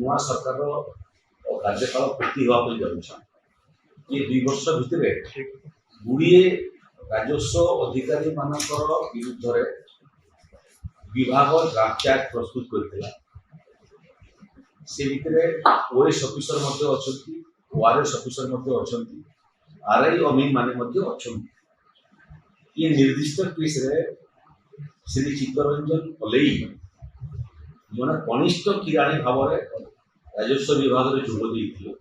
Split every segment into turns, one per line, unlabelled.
ନୂଆ ସରକାର କାର୍ଯ୍ୟକାଳ ପୂର୍ତ୍ତି ହେବା ପାଇଁ ଯାଉଛି। ଏ 2 ବର୍ଷ ଭିତରେ ଗୁଡ଼ିଏ ରାଜସ୍ୱ ଅଧିକାରୀ ମାନଙ୍କର ବିରୁଦ୍ଧରେ विभाग ड्राफ्ट चार्ट प्रस्तुत करथिला। से भितरे ओएस ऑफिसर मध्ये अछंती, ओआरएस ऑफिसर मध्ये अछंती, आरआई अमीन माने मध्ये अछंती। ये निर्दिष्ट केस रे श्री चित्तरंजन पलेई जने कनिष्ठ किराणी भाव रे राजस्व विभाग रे जोग देइथिले।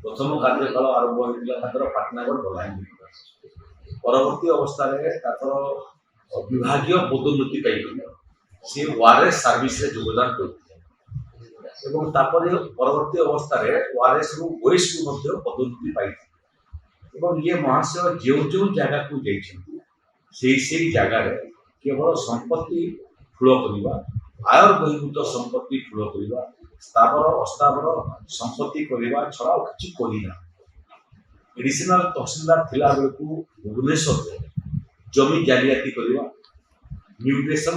प्रथम कार्यकाल आरंभ होइतिला ताकर पाटनागढ़ बलांगीर। परवर्ती अवस्था रे ताकर विभागीय पदोन्नति पाइथिले। से ओआरएस सर्विस रे योगदान करथिले एवं तापर परवर्ती अवस्था रे ओआरएस रु ओएस रु मध्ये पदोन्नति पाइथिले। एवं ये महाशय जो जगह को जाइछन्ति सेही जगह रे केवल संपत्ति ठूल करिबा, आयर बहिर्भूत संपत्ति ठूल करिबा, स्थावर अस्थावर संपत्ति करिबा छड़ा किछि करिना। एडिशनल तहसीलदार थिला बेलकु भुवनेश्वर रे जमी जालियाती करिबा, म्यूटेशन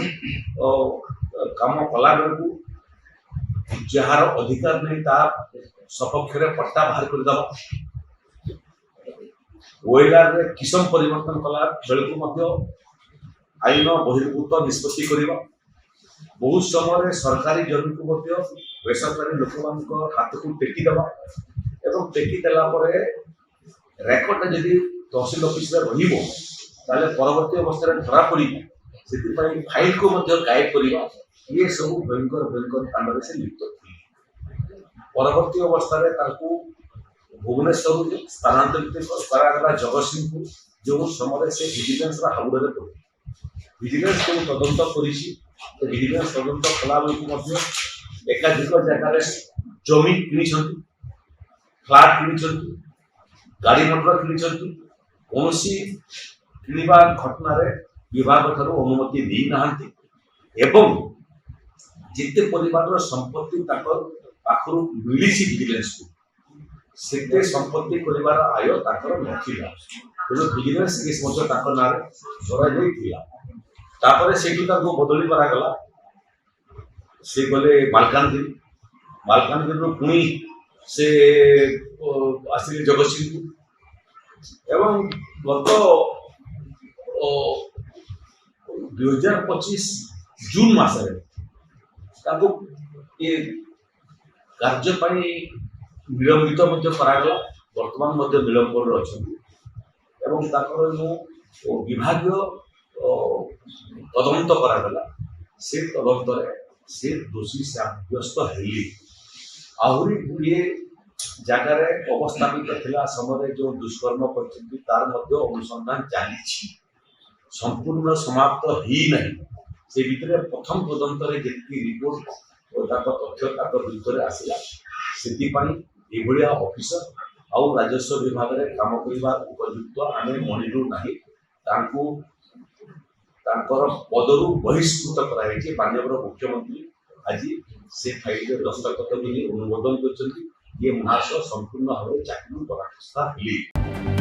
काम कला बेलकु जार अधिकार नहीं तार सपक्ष रे पट्टा बाहर कर दबा। ओएलआर रे किसम परिवर्तन कला बेलकु मध्य आईन बहिर्भूत निष्पत्ति करिबा। बहुत समय सरकारी जमी को मध्य बेसरकारी लोक हाथ को टेकी दबा एवं टेकी देला परे रेकर्ड जदि तहसील ऑफिस रे रहिबो ताले परवर्ती अवस्था रे धरा पड़ी से फाइल को गायब करवा। ये सब भयंकर भयंकर कांड से लिप्त थी। परवर्ती अवस्था रे ताकू भुवनेश्वर स्थानांतरित करागला जगतसिंहपुर जो समय से विजिलेंस हाउड़े पड़े। विजिलेंस को तदंत करिछि। विजिलेंस तदंत कला बेलू एकाधिक जगह जमी किनिछन्ति, फ्लैट किनिछन्ति, गाड़ी मोटर किनिछन्ति। कौनसी किनिबा घटना रे विभाग ठारू अनुमति दी नाहंती एवं जिते परिवार संपत्ति ताकर पाखरु मिलिछि विजिलेंस को सेते संपत्ति परिवार आय ताकर नथिला। तो विजिलेंस केस मध्य ताकर नारे धरा जाइथिला। तापरे सेटु ताको बदली करा गला। से गले मालकानगिरी रो पुणी से आसिले जगतसिंहपुर एवं गत 2025 जून मासरे ताको ये कार्य पाई विलंबित मध्य करागला। वर्तमान मध्य विलंब अछंती एवं ताकर जो विभागीय तदंत करागला। से तदंत रे से दोषी साब्यस्त हेली। आहुरी गुड़िए जगार अवस्थापित थिला समय जो दुष्कर्म करछन्ती तार मध्य अनुसंधान चली संपूर्ण समाप्त ही नहीं। से भितर प्रथम तदंत रे जेति रिपोर्ट तथ्य विरुद्ध आसला से एभलिया ऑफिसर आउ राजस्व विभाग रे काम करिबा उपयुक्त आमे मनिरु नाही। तांको तांकर पदरु बहिष्कृत कराइछि। माननीय मुख्यमंत्री आज से फाइल रे दस्तखत अनुमोदन करछन्ती। ये महाशय संपूर्ण भाव चाकरी बर्खास्त हेली।